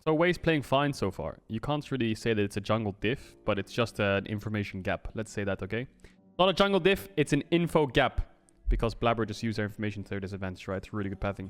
So Way's playing fine so far. You can't really say that it's a jungle diff, but it's just an information gap. Let's say that, okay? Not a jungle diff, it's an info gap. Because Blabber just used their information to their disadvantage, right? Really good pathing.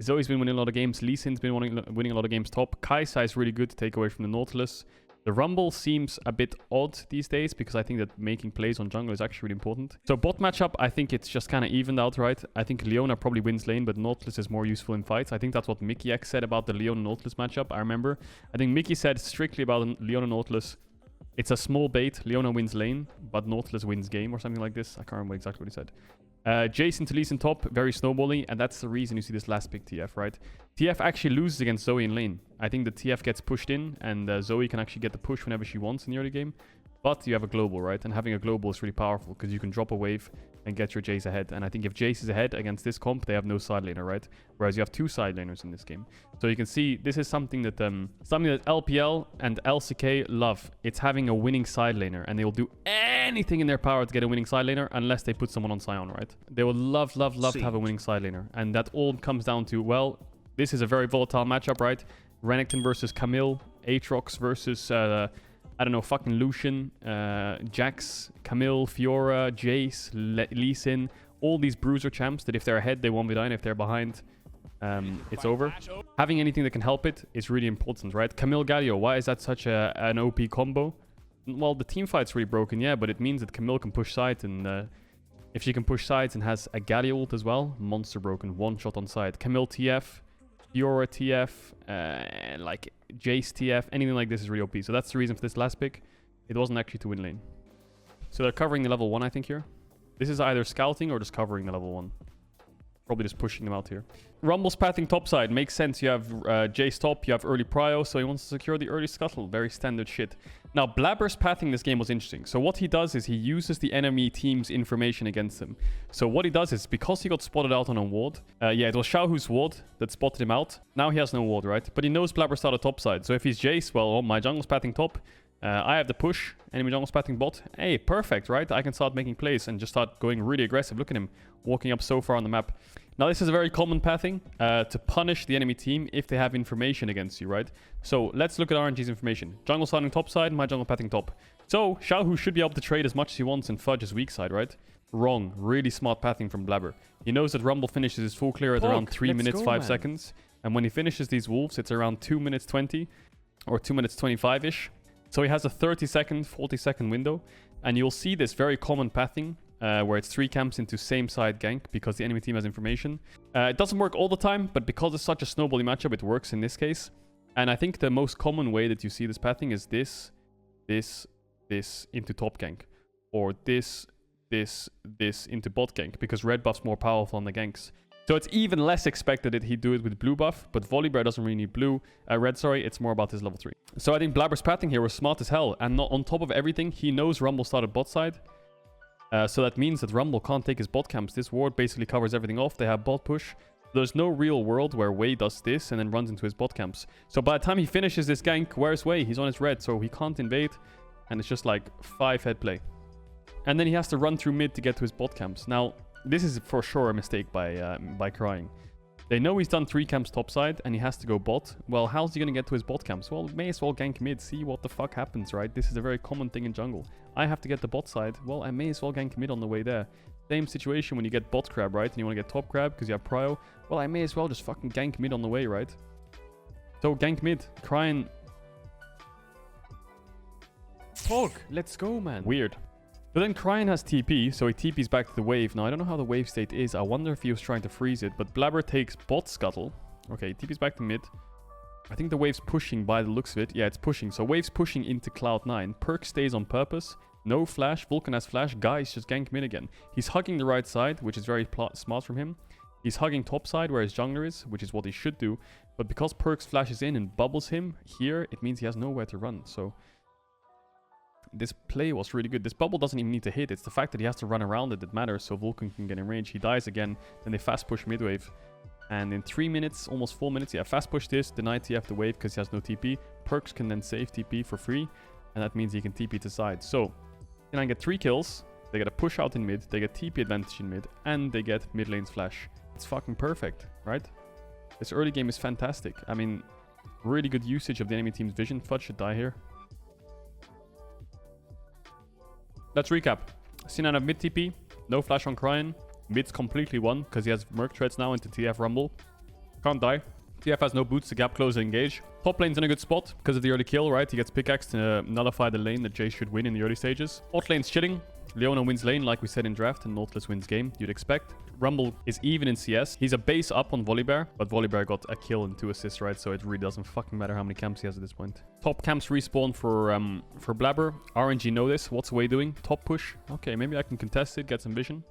Zoe's been winning a lot of games. Lee Sin's been winning a lot of games top. Kaisa is really good to take away from the Nautilus. The Rumble seems a bit odd these days because I think that making plays on jungle is actually really important. So bot matchup, I think it's just kind of evened out, right? I think Leona probably wins lane, but Nautilus is more useful in fights. I think that's what Mickey X said about the Leona-Nautilus matchup, I remember. I think Mickey said strictly about Leona-Nautilus, it's a small bait. Leona wins lane, but Nautilus wins game or something like this. I can't remember exactly what he said. Jason to Lee Sin top, very snowbally, and that's the reason you see this last pick TF, right? TF actually loses against Zoe in lane. I think the TF gets pushed in, and Zoe can actually get the push whenever she wants in the early game. But you have a global, right? And having a global is really powerful because you can drop a wave and get your Jace ahead. And I think if Jace is ahead against this comp, they have no side laner, right? Whereas you have two side laners in this game. So you can see this is something that LPL and LCK love. It's having a winning side laner, and they will do anything in their power to get a winning side laner unless they put someone on Sion, right? They will love to have a winning side laner. And that all comes down to, well, this is a very volatile matchup, right? Renekton versus Camille, Aatrox versus... I don't know, fucking Lucian, Jax, Camille, Fiora, Jace, Lee Sin, all these bruiser champs that if they're ahead, they 1v9. If they're behind, it's over. Having anything that can help it is really important, right? Camille Galio, why is that such an OP combo? Well, the team fight's really broken, yeah, but it means that Camille can push sides, and if she can push sides and has a Galio ult as well, monster broken, one shot on side. Camille TF, Fiora TF, like Jace TF, anything like this is really OP. So that's the reason for this last pick. It wasn't actually to win lane. So they're covering the level 1, I think, here. This is either scouting or just covering the level 1. Probably just pushing them out here. Rumble's pathing topside. Makes sense. You have Jace top, you have early prio, so he wants to secure the early scuttle. Very standard shit. Now, Blabber's pathing this game was interesting. So what he does is he uses the enemy team's information against him. So what he does is, because he got spotted out on a ward, yeah, it was Xiaohu's ward that spotted him out. Now he has no ward, right? But he knows Blabber started topside. So if he's Jace, well, my jungle's pathing top. I have the push, enemy jungle's pathing bot. Hey, perfect, right? I can start making plays and just start going really aggressive. Look at him walking up so far on the map. Now, this is a very common pathing to punish the enemy team if they have information against you, right? So let's look at RNG's information. Jungle starting top side, my jungle pathing top. So Xiaohu should be able to trade as much as he wants and fudge his weak side, right? Wrong. Really smart pathing from Blabber. He knows that Rumble finishes his full clear at around 3 minutes, 5 seconds. And when he finishes these wolves, it's around 2 minutes 20 or 2 minutes 25-ish. So he has a 30-second, 40-second window. And you'll see this very common pathing where it's 3 camps into same side gank because the enemy team has information. It doesn't work all the time, but because it's such a snowbally matchup, it works in this case. And I think the most common way that you see this pathing is this into top gank. Or this into bot gank, because red buff's more powerful on the ganks. So it's even less expected that he'd do it with blue buff, but Volibear doesn't really need red, sorry. It's more about his level 3. So I think Blabber's pathing here was smart as hell. And not on top of everything, he knows Rumble started bot side. So that means that Rumble can't take his bot camps. This ward basically covers everything off. They have bot push. There's no real world where Wei does this and then runs into his bot camps. So by the time he finishes this gank, where's Wei? He's on his red, so he can't invade. And it's just like 5 head play. And then he has to run through mid to get to his bot camps. Now, this is for sure a mistake by Crying. They know he's done 3 camps topside and he has to go bot. Well, how's he going to get to his bot camps? Well, may as well gank mid, see what the fuck happens, right? This is a very common thing in jungle. I have to get the bot side. Well, I may as well gank mid on the way there. Same situation when you get bot crab, right? And you want to get top crab because you have prio. Well, I may as well just fucking gank mid on the way, right? So gank mid. Crying. Fuck, let's go, man. Weird. But then Crying has TP, so he TP's back to the wave. Now, I don't know how the wave state is. I wonder if he was trying to freeze it. But Blabber takes bot scuttle. Okay, TP's back to mid. I think the wave's pushing by the looks of it. Yeah, it's pushing. So wave's pushing into Cloud9. Perk stays on purpose. No flash. Vulcan has flash. Guys, just gank mid again. He's hugging the right side, which is very smart from him. He's hugging top side where his jungler is, which is what he should do. But because Perks flashes in and bubbles him here, it means he has nowhere to run. So this play was really good. This bubble doesn't even need to hit. It's the fact that he has to run around it that matters, so Vulcan can get in range. He dies again, then they fast push mid wave. And in 3 minutes, almost 4 minutes, yeah, fast push this, deny TF the wave because he has no TP. Perks can then save TP for free, and that means he can TP to side. So, can I get 3 kills? They get a push out in mid, they get TP advantage in mid, and they get mid lane's flash. It's fucking perfect, right? This early game is fantastic. I mean, really good usage of the enemy team's vision. Fudge should die here. Let's recap. C9 have mid TP, no flash on Cryon. Mid's completely won because he has Merc treads now into TF Rumble. Can't die. TF has no boots to gap close and engage. Top lane's in a good spot because of the early kill, right? He gets pickaxe to nullify the lane that Jace should win in the early stages. Bot lane's chilling. Leona wins lane like we said in draft, and Nautilus wins game, you'd expect. Rumble is even in CS. He's a base up on Volibear, but Volibear got a kill and 2 assists, right? So it really doesn't fucking matter how many camps he has at this point. Top camps respawn for Blabber. RNG know this. What's Wei doing? Top push. Okay, maybe I can contest it, get some vision.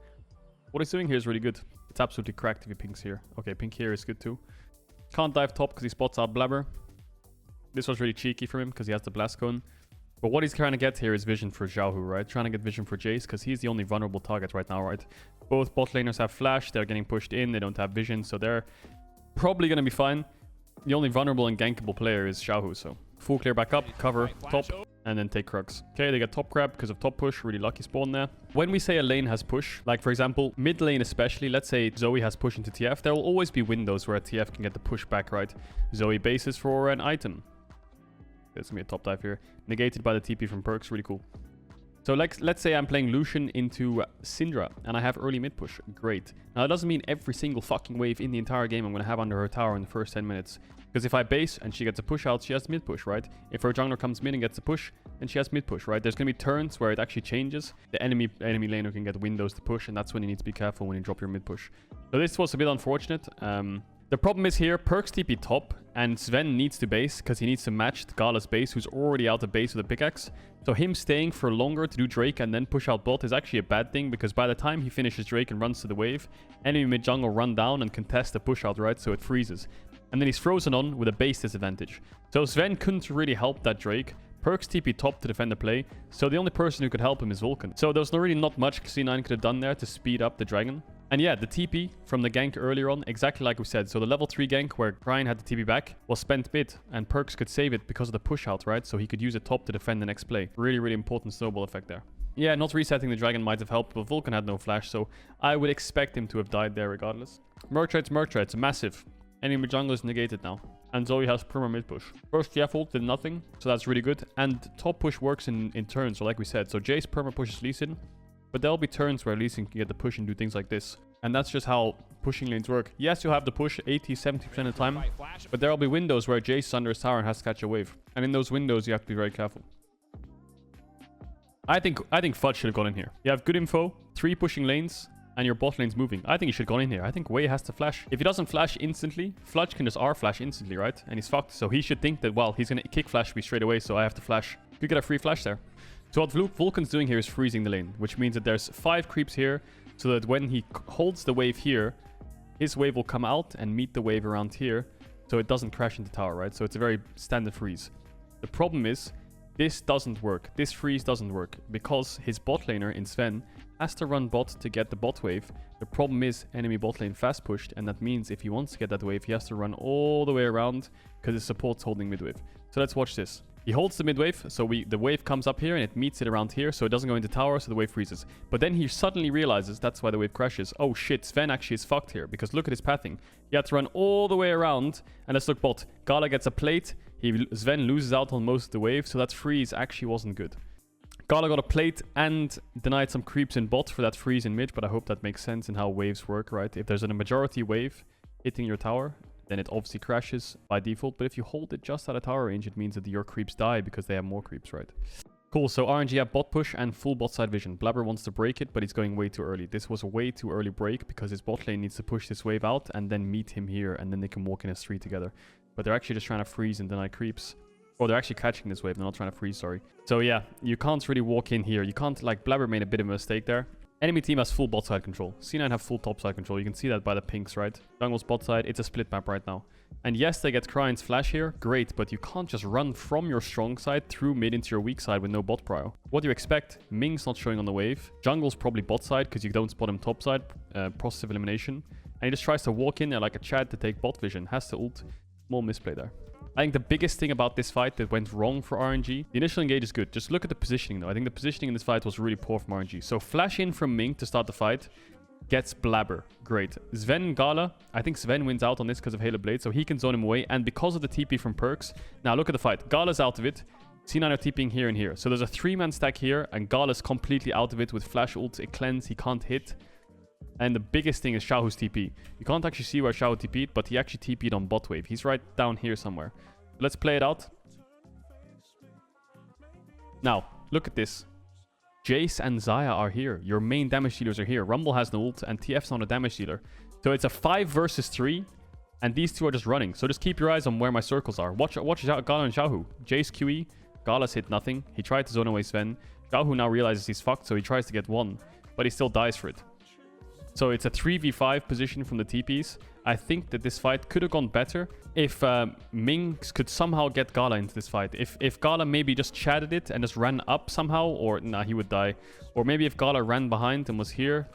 What he's doing here is really good. It's absolutely cracked if he pinks here. Okay, pink here is good too. Can't dive top because he spots out Blabber. This was really cheeky from him because he has the blast cone. But what he's trying to get here is vision for Xiaohu, right? Trying to get vision for Jace because he's the only vulnerable target right now, right? Both bot laners have flash. They're getting pushed in. They don't have vision, so they're probably going to be fine. The only vulnerable and gankable player is Xiaohu, so full clear back up, cover, top, and then take Crux. Okay, they get top grab because of top push. Really lucky spawn there. When we say a lane has push, like for example, mid lane especially, let's say Zoe has push into TF, there will always be windows where a TF can get the push back, right? Zoe bases for an item. There's going to be a top dive here. Negated by the TP from Perks. Really cool. So let's say I'm playing Lucian into Syndra and I have early mid push. Great. Now, it doesn't mean every single fucking wave in the entire game I'm going to have under her tower in the first 10 minutes. Because if I base and she gets a push out, she has mid push, right? If her jungler comes mid and gets a push, then she has mid push, right? There's going to be turns where it actually changes. The enemy laner can get windows to push, and that's when you need to be careful when you drop your mid push. So this was a bit unfortunate. The problem is here, Perks TP top, and Sven needs to base because he needs to match Gala's base, who's already out of base with a pickaxe. So him staying for longer to do Drake and then push out bot is actually a bad thing, because by the time he finishes Drake and runs to the wave, enemy mid jungle run down and contest the push out, right? So it freezes. And then he's frozen on with a base disadvantage. So Sven couldn't really help that Drake. Perks TP top to defend the play, so the only person who could help him is Vulcan. So there's really not much C9 could have done there to speed up the dragon. And yeah, the TP from the gank earlier on, exactly like we said. So the level 3 gank where Brian had the TP back was spent mid, and Perks could save it because of the push out, right? So he could use it top to defend the next play. Really, really important snowball effect there. Yeah, not resetting the dragon might have helped, but Vulcan had no flash, so I would expect him to have died there regardless. Merc treads, massive. Enemy jungle is negated now. And Zoe has perma mid push. First TF ult did nothing, so that's really good. And top push works in turns, so like we said. So Jace perma pushes Lee Sin, but there'll be turns where Lee Sin can get the push and do things like this. And that's just how pushing lanes work. Yes, you'll have the push 80-70% of the time, but there'll be windows where Jace is under his tower and has to catch a wave. And in those windows, you have to be very careful. I think Fudge should have gone in here. You have good info, 3 pushing lanes, and your bot lane's moving. I think he should have gone in here. I think Wei has to flash. If he doesn't flash instantly, Fudge can just R flash instantly, right? And he's fucked. So he should think that, well, he's going to kick flash me straight away, so I have to flash. Could get a free flash there. So what Vulcan's doing here is freezing the lane, which means that there's 5 creeps here, so that when he holds the wave here, his wave will come out and meet the wave around here, so it doesn't crash into tower, right? So it's a very standard freeze. The problem is, this doesn't work. This freeze doesn't work, because his bot laner in Sven has to run bot to get the bot wave. The problem is enemy bot lane fast pushed, and that means if he wants to get that wave, he has to run all the way around because his support's holding mid wave. So let's watch this. He holds the mid wave, so the wave comes up here and it meets it around here, so it doesn't go into tower, so the wave freezes. But then he suddenly realizes that's why the wave crashes. Oh shit, Sven actually is fucked here, because look at his pathing. He had to run all the way around, and let's look bot. Gala gets a plate, Sven loses out on most of the wave, so that freeze actually wasn't good. Gala got a plate and denied some creeps in bot for that freeze in mid, but I hope that makes sense in how waves work, right? If there's a majority wave hitting your tower, then it obviously crashes by default. But if you hold it just out of tower range, it means that your creeps die because they have more creeps, right? Cool, so RNG have bot push and full bot side vision. Blabber wants to break it, but he's going way too early. This was a way too early break because his bot lane needs to push this wave out and then meet him here, and then they can walk in as 3 together. But they're actually just trying to freeze and deny creeps. Or they're actually catching this wave, they're not trying to freeze, sorry. So yeah, you can't really walk in here. You can't, like, Blabber made a bit of a mistake there. Enemy team has full bot side control. C9 have full top side control. You can see that by the pinks, right? Jungle's bot side, it's a split map right now. And yes, they get Crion's flash here. Great, but you can't just run from your strong side through mid into your weak side with no bot prio. What do you expect? Ming's not showing on the wave. Jungle's probably bot side because you don't spot him top side. Process of elimination. And he just tries to walk in there like a Chad to take bot vision. Has to ult. Small misplay there. I think the biggest thing about this fight that went wrong for RNG, the initial engage is good. Just look at the positioning though. I think the positioning in this fight was really poor from RNG. So flash in from Ming to start the fight. Gets Blabber. Great. Sven and Gala. I think Sven wins out on this because of Halo Blade. So he can zone him away. And because of the TP from Perks. Now look at the fight. Gala's out of it. C9 are TPing here and here. So there's a 3-man stack here. And Gala's completely out of it with flash ult. It cleanse. He can't hit. And the biggest thing is Xiaohu's TP. You can't actually see where Xiaohu TP'd. But he actually TP'd on bot wave. He's right down here somewhere. Let's play it out. Now, look at this. Jace and Xayah are here. Your main damage dealers are here. Rumble has no ult and TF's not a damage dealer. So it's a 5 versus 3. And these two are just running. So just keep your eyes on where my circles are. Watch Gala and Xiaohu. Jace QE. Gala's hit nothing. He tried to zone away Sven. Xiaohu now realizes he's fucked, so he tries to get one. But he still dies for it. So it's a 3v5 position from the TPs. I think that this fight could have gone better if Ming could somehow get Gala into this fight. If Gala maybe just chatted it and just ran up somehow, or nah, he would die. Or maybe if Gala ran behind and was here,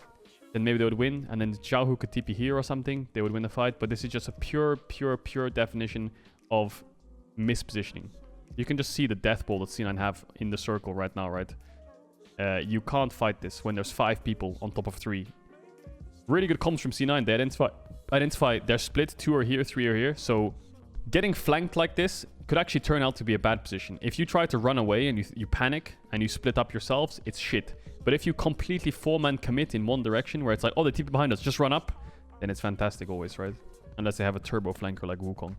then maybe they would win. And then Xiaohu could TP here or something. They would win the fight. But this is just a pure definition of mispositioning. You can just see the death ball that C9 have in the circle right now, right? You can't fight this when there's 5 people on top of 3. Really good comms from C9. They identify they're split. 2 are here, 3 are here. So getting flanked like this could actually turn out to be a bad position. If you try to run away and you panic and you split up yourselves, it's shit. But if you completely 4-man commit in one direction where it's like, oh, the TP behind us, just run up, then it's fantastic always, right? Unless they have a turbo flanker like Wukong.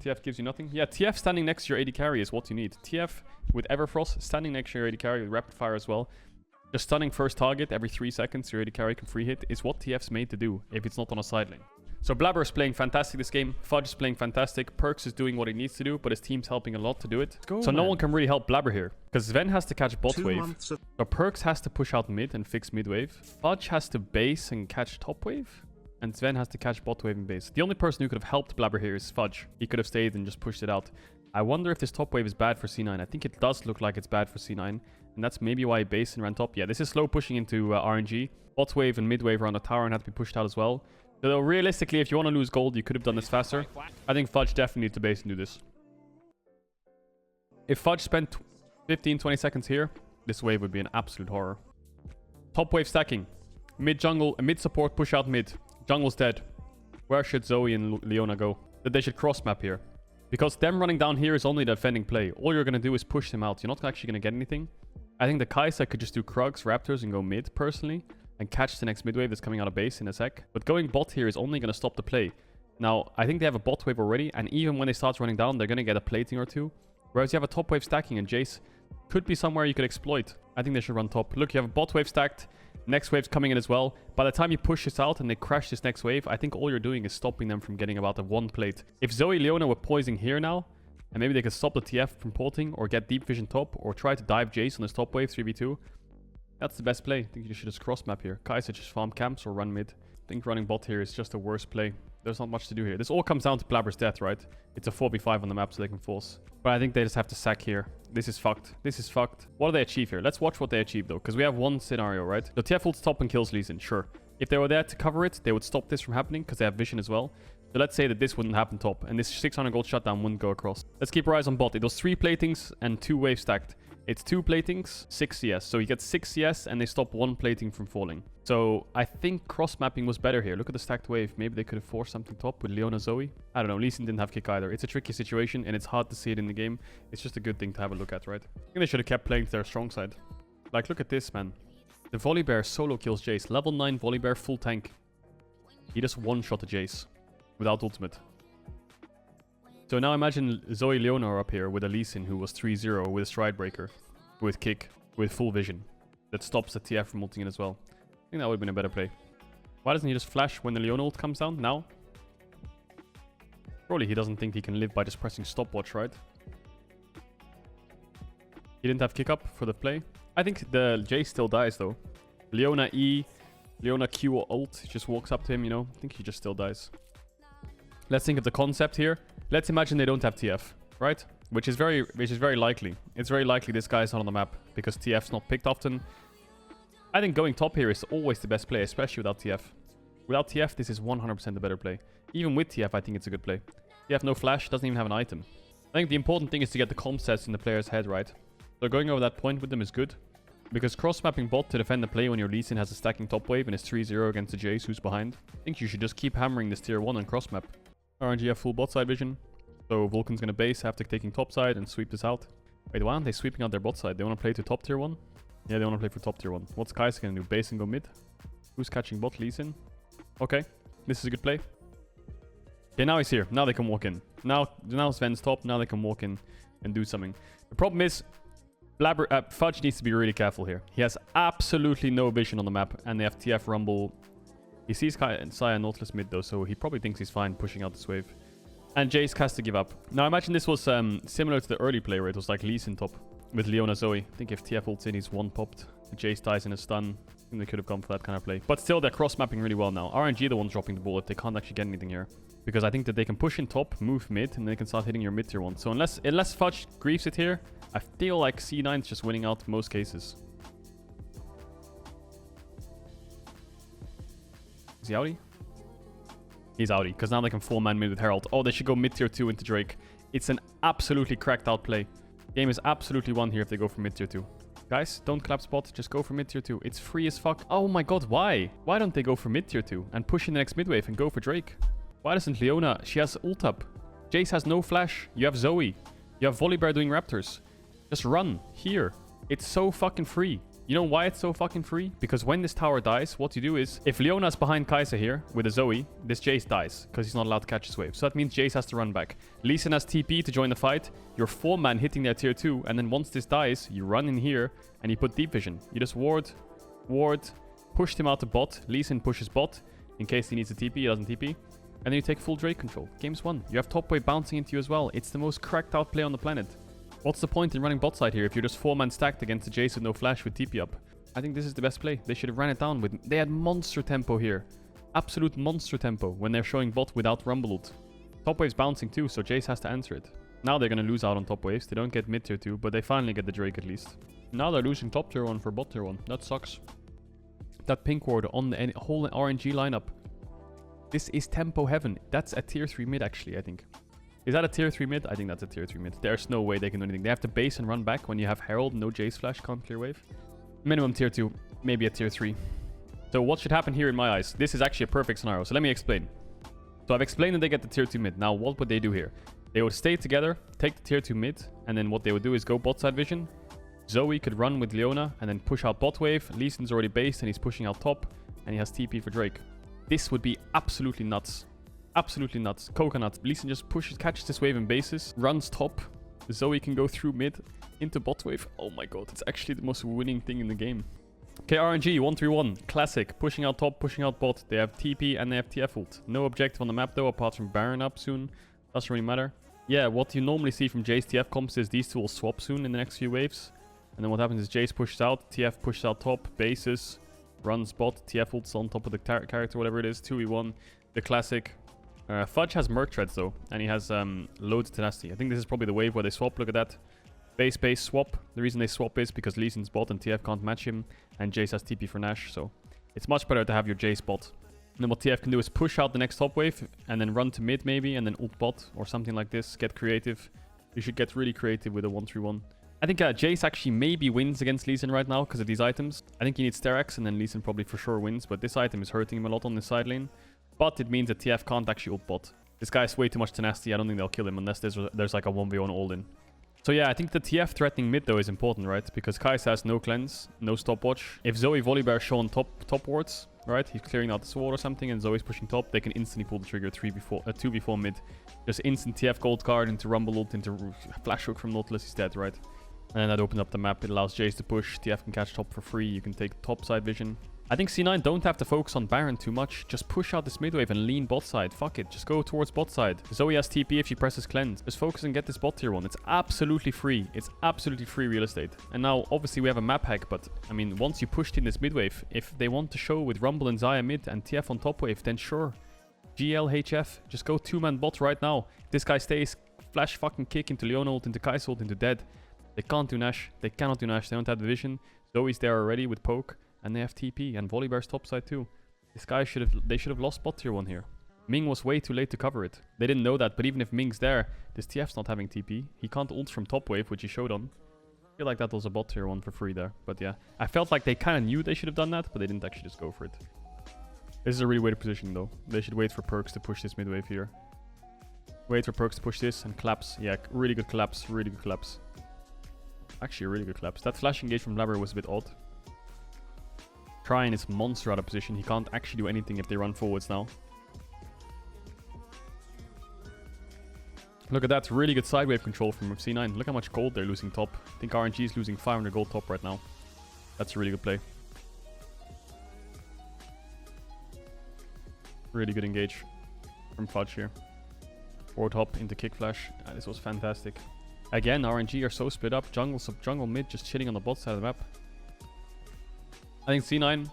TF gives you nothing. Yeah, TF standing next to your AD carry is what you need. TF with Everfrost standing next to your AD carry with rapid fire as well. Just stunning first target every 3 seconds, your AD carry can free hit, is what TF's made to do if it's not on a side lane. So Blabber is playing fantastic this game. Fudge is playing fantastic. Perks is doing what he needs to do, but his team's helping a lot to do it. So no one can really help Blabber here. Because Sven has to catch bot wave. So Perks has to push out mid and fix mid wave. Fudge has to base and catch top wave. And Sven has to catch bot wave and base. The only person who could have helped Blabber here is Fudge. He could have stayed and just pushed it out. I wonder if this top wave is bad for C9. I think it does look like it's bad for C9. And that's maybe why he based and ran top. Yeah, this is slow pushing into RNG. Bot wave and mid wave around the tower and had to be pushed out as well. So realistically, if you want to lose gold, you could have done this faster. I think Fudge definitely needs to base and do this. If Fudge spent 15-20 seconds here, this wave would be an absolute horror. Top wave stacking. Mid jungle, mid support, push out mid. Jungle's dead. Where should Zoe and Leona go? That they should cross map here. Because them running down here is only the defending play. All you're going to do is push them out. You're not actually going to get anything. I think the Kaisa could just do Krugs, Raptors, and go mid, personally. And catch the next mid wave that's coming out of base in a sec. But going bot here is only going to stop the play. Now, I think they have a bot wave already. And even when they start running down, they're going to get a plating or two. Whereas you have a top wave stacking and Jace could be somewhere you could exploit. I think they should run top. Look, you have a bot wave stacked. Next wave's coming in as well. By the time you push this out and they crash this next wave, I think all you're doing is stopping them from getting about a 1 plate. If Zoe Leona were poising here now, and maybe they could stop the TF from porting or get deep vision top or try to dive Jace on this top wave 3v2, that's the best play. I think you should just cross map here. Kaisa just farm camps or run mid. I think running bot here is just a worse play. There's not much to do here. This all comes down to Blabber's death, right? It's a 4v5 on the map so they can force. But I think they just have to sack here. This is fucked. This is fucked. What do they achieve here? Let's watch what they achieve though. Because we have one scenario, right? The TF ults top and kills Lee Sin, sure. If they were there to cover it, they would stop this from happening because they have vision as well. So let's say that this wouldn't happen top and this 600 gold shutdown wouldn't go across. Let's keep our eyes on bot. It was 3 platings and 2 waves stacked. It's 2 platings, 6 CS. So he gets 6 CS and they stop 1 plating from falling. So I think cross-mapping was better here. Look at the stacked wave. Maybe they could have forced something top with Leona Zoe. I don't know. Lee Sin didn't have kick either. It's a tricky situation and it's hard to see it in the game. It's just a good thing to have a look at, right? I think they should have kept playing to their strong side. Like, look at this, man. The Volibear solo kills Jace. Level 9 Volibear full tank. He just one-shot the Jace without ultimate. So now imagine Zoe Leona are up here with a Lee Sin who was 3-0 with a Stride Breaker, with kick, with full vision. That stops the TF from ulting in as well. I think that would have been a better play. Why doesn't he just flash when the Leona ult comes down now? Probably he doesn't think he can live by just pressing stopwatch, right? He didn't have kick up for the play. I think the Jace still dies though. Leona E, Leona Q or ult, he just walks up to him, you know. I think he just still dies. Let's think of the concept here. Let's imagine they don't have TF, right? Which is very likely. It's very likely this guy is not on the map because TF's not picked often. I think going top here is always the best play, especially without TF. Without TF, this is 100% the better play. Even with TF, I think it's a good play. TF no flash, doesn't even have an item. I think the important thing is to get the comp sets in the player's head right. So going over that point with them is good. Because cross-mapping bot to defend the play when your Lee Sin has a stacking top wave and is 3-0 against the Jace who's behind. I think you should just keep hammering this tier 1 and cross-map. RNG have full bot side vision. So Vulcan's gonna base after taking top side and sweep this out. Wait, why aren't they sweeping out their bot side? They want to play to top tier 1? Yeah, they want to play for top tier 1. What's Kai's gonna do? Base and go mid? Who's catching bot? Lee Sin? Okay, this is a good play. Okay, now he's here. Now they can walk in. Now Sven's top. Now they can walk in and do something. The problem is Fudge needs to be really careful here. He has absolutely no vision on the map, and they have TF Rumble. He sees Saya Nautilus mid though, so he probably thinks he's fine pushing out this wave. And Jace has to give up. Now I imagine this was similar to the early play where it was like Lee Sin top with Leona Zoe. I think if TF ults in, he's one popped. Jace dies in a stun. I think they could have gone for that kind of play. But still, they're cross-mapping really well now. RNG are the ones dropping the bullet. They can't actually get anything here. Because I think that they can push in top, move mid, and they can start hitting your mid tier 1. So unless Fudge griefs it here, I feel like C9's just winning out most cases. Is he outie? He's outie, because now they can 4-man mid with Herald. Oh, they should go mid tier 2 into Drake. It's an absolutely cracked out play. Game is absolutely won here if they go for mid tier 2. Guys, don't collapse spot, just go for mid tier 2. It's free as fuck. Oh my god, why? Why don't they go for mid tier 2 and push in the next mid wave and go for Drake? Why doesn't Leona? She has ult up. Jace has no flash. You have Zoe. You have Volibear doing Raptors. Just run. Here. It's so fucking free. You know why it's so fucking free? Because when this tower dies, what you do is, if Leona's behind Kai'Sa here with a Zoe, this Jace dies, because he's not allowed to catch his wave. So that means Jace has to run back. Lee Sin has TP to join the fight. You're 4-man hitting their tier 2, and then once this dies, you run in here, and you put deep vision. You just ward, pushed him out to bot. Lee Sin pushes bot, in case he needs a TP, he doesn't TP. And then you take full Drake control. Game's won. You have top wave bouncing into you as well. It's the most cracked out play on the planet. What's the point in running bot side here if you're just 4-man stacked against a Jace with no flash with TP up? I think this is the best play. They should have ran it down with... They had monster tempo here. Absolute monster tempo when they're showing bot without rumble ult. Top wave's bouncing too, so Jace has to answer it. Now they're going to lose out on top waves. They don't get mid tier 2, but they finally get the Drake at least. Now they're losing top tier 1 for bot tier 1. That sucks. That pink ward on the whole RNG lineup. This is tempo heaven. That's a tier 3 mid actually, I think. Is that a tier 3 mid? I think that's a tier 3 mid. There's no way they can do anything. They have to base and run back when you have Herald, no Jace flash, can't clear wave. Minimum tier 2, maybe a tier 3. So what should happen here in my eyes? This is actually a perfect scenario, so let me explain. So I've explained that they get the tier 2 mid. Now what would they do here? They would stay together, take the tier 2 mid, and then what they would do is go bot side vision. Zoe could run with Leona and then push out bot wave. Lee Sin's already based and he's pushing out top, and he has TP for Drake. This would be absolutely nuts. Absolutely nuts. Coconut. Lee Sin just catches this wave in bases, runs top. Zoe can go through mid into bot wave. Oh my god, it's actually the most winning thing in the game. Okay, RNG, 1-3-1. Classic. Pushing out top, pushing out bot. They have TP and they have TF ult. No objective on the map though, apart from Baron up soon. Doesn't really matter. Yeah, what you normally see from Jace TF comps is these two will swap soon in the next few waves. And then what happens is Jace pushes out, TF pushes out top, bases, runs bot, TF ults on top of the character, whatever it is, 2v1. The classic. Fudge has Merc Treads though, and he has loads of tenacity. I think this is probably the wave where they swap. Look at that. Base, swap. The reason they swap is because Lee Sin's bot and TF can't match him, and Jace has TP for Nash, so it's much better to have your Jace bot. And then what TF can do is push out the next top wave, and then run to mid maybe, and then ult bot, or something like this. Get creative. You should get really creative with a 1-3-1. I think Jace actually maybe wins against Lee Sin right now because of these items. I think he needs Sterax, and then Lee Sin probably for sure wins, but this item is hurting him a lot on the side lane. But it means that TF can't actually ult bot. This guy has way too much tenacity. I don't think they'll kill him unless there's like a 1v1 all-in. So yeah, I think the TF threatening mid though is important, right? Because Kai'Sa has no cleanse, no stopwatch. If Zoe Volibear show on top wards, right? He's clearing out the sword or something and Zoe's pushing top, they can instantly pull the trigger 2v4 mid. Just instant TF gold card into Rumble ult, into Flash Hook from Nautilus, he's dead, right? And that opens up the map. It allows Jace to push. TF can catch top for free. You can take top side vision. I think C9 don't have to focus on Baron too much. Just push out this mid wave and lean bot side. Fuck it. Just go towards bot side. Zoe has TP if she presses cleanse. Just focus and get this bot tier 1. It's absolutely free. It's absolutely free real estate. And now, obviously, we have a map hack. But, I mean, once you pushed in this mid wave, if they want to show with Rumble and Xayah mid and TF on top wave, then sure. GLHF. Just go 2-man bot right now. If this guy stays, flash fucking kick into Leona ult, into Kai'Sa ult, into dead. They can't do Nash. They cannot do Nash. They don't have the vision. Zoe's there already with poke. And they have TP. And Volibear's top side too. This guy they should have lost bot tier 1 here. Ming was way too late to cover it. They didn't know that, but even if Ming's there, this TF's not having TP. He can't ult from top wave, which he showed on. I feel like that was a bot tier 1 for free there. But yeah, I felt like they kind of knew they should have done that, but they didn't actually just go for it. This is a really weird position though. They should wait for Perks to push this mid wave here. Wait for Perks to push this and collapse. Yeah, really good collapse, really good collapse. Actually, a really good collapse. That flash engage from Blabber was a bit odd. Cryin is monster out of position. He can't actually do anything if they run forwards now. Look at that. Really good side wave control from C9. Look how much gold they're losing top. I think RNG is losing 500 gold top right now. That's a really good play. Really good engage from Fudge here. Ward hop into kick flash. This was fantastic. Again, RNG are so split up. Jungle, sub-jungle, mid just chilling on the bot side of the map. I think C9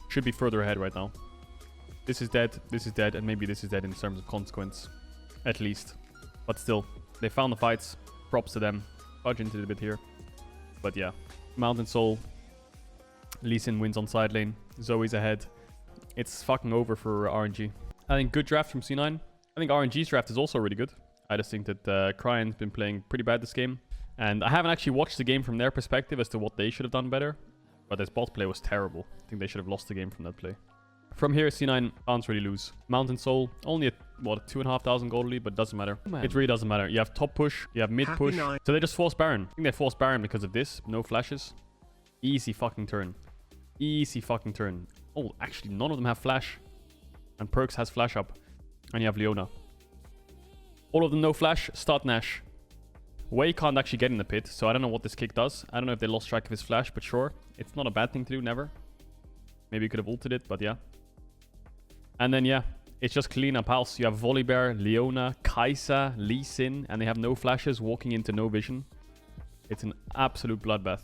should be further ahead right now. This is dead, and maybe this is dead in terms of consequence. At least. But still, they found the fights. Props to them. Fudge into the bit here. But yeah. Mountain Soul. Lee Sin wins on side lane. Zoe's ahead. It's fucking over for RNG. I think good draft from C9. I think RNG's draft is also really good. I just think that Cryan's been playing pretty bad this game. And I haven't actually watched the game from their perspective as to what they should have done better. But this bot play was terrible. I think they should have lost the game from that play. From here, C9 can't really lose. Mountain Soul, only a, what, 2,500 gold lead, but it doesn't matter. It really doesn't matter. You have top push, you have mid push. So they just force Baron. I think they forced Baron because of this. No flashes. Easy fucking turn. Easy fucking turn. Oh, actually, none of them have flash. And Perks has flash up. And you have Leona. All of them no flash. Start Nash. Wei can't actually get in the pit, so I don't know what this kick does. I don't know if they lost track of his flash, but sure. It's not a bad thing to do, never. Maybe you could have ulted it, but yeah. And then, yeah, it's just clean up house. You have Volibear, Leona, Kai'Sa, Lee Sin, and they have no flashes walking into no vision. It's an absolute bloodbath.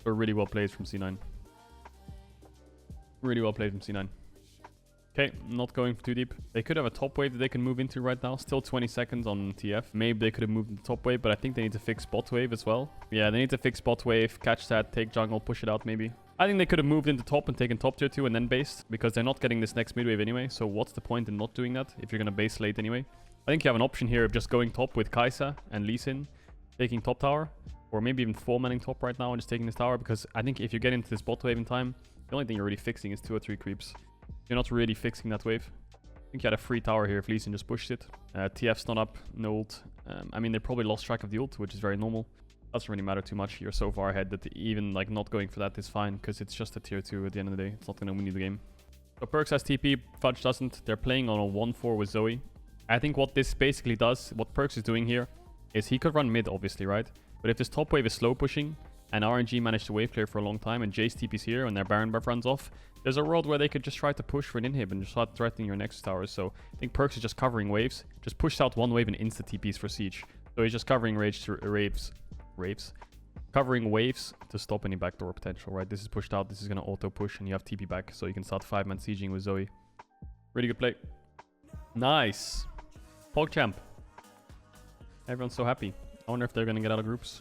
So really well played from C9. Really well played from C9. Okay, not going too deep. They could have a top wave that they can move into right now. Still 20 seconds on TF. Maybe they could have moved into top wave, but I think they need to fix bot wave as well. Yeah, they need to fix bot wave, catch that, take jungle, push it out maybe. I think they could have moved into top and taken top tier 2 and then based, because they're not getting this next mid wave anyway. So what's the point in not doing that if you're going to base late anyway? I think you have an option here of just going top with Kai'Sa and Lee Sin, taking top tower, or maybe even 4-manning top right now and just taking this tower, because I think if you get into this bot wave in time, the only thing you're really fixing is 2 or 3 creeps. You're not really fixing that wave. I think you had a free tower here if Lee Sin just pushed it. TF's not up, no ult. I mean, they probably lost track of the ult, which is very normal. Doesn't really matter too much. You're so far ahead that even like not going for that is fine, because it's just a tier 2 at the end of the day. It's not going to win you the game. So Perks has TP, Fudge doesn't. They're playing on a 1-4 with Zoe. I think what this basically does, what Perks is doing here, is he could run mid, obviously, right? But if this top wave is slow pushing, and RNG managed to wave clear for a long time, and Jace TP's here, and their Baron buff runs off, there's a world where they could just try to push for an inhib and just start threatening your next towers. So I think Perks is just covering waves. Just pushed out one wave and insta TPs for siege. So he's just covering covering waves to stop any backdoor potential, right? This is pushed out. This is going to auto push, and you have TP back, so you can start 5-man sieging with Zoe. Really good play. Nice. PogChamp. Everyone's so happy. I wonder if they're going to get out of groups.